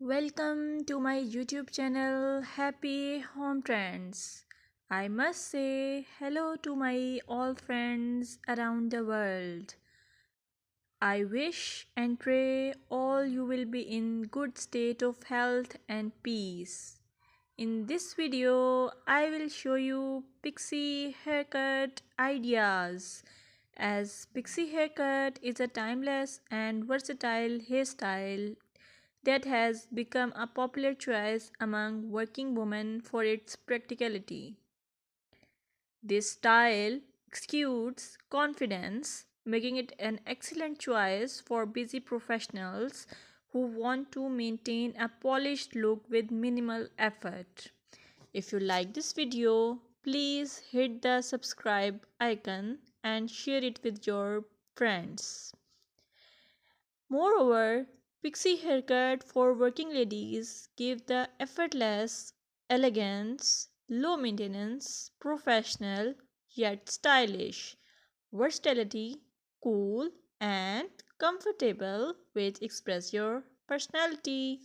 Welcome to my YouTube channel Happy Home Trends. I must say hello to my all friends around the world. I wish and pray all you will be in good state of health and peace. In this video, I will show you pixie haircut ideas, as pixie haircut is a timeless and versatile hairstyle that has become a popular choice among working women for its practicality. This style exudes confidence, making it an excellent choice for busy professionals who want to maintain a polished look with minimal effort. If you like this video, please hit the subscribe icon and share it with your friends. Moreover, pixie haircut for working ladies give the effortless elegance, low maintenance, professional yet stylish, versatility, cool and comfortable which express your personality.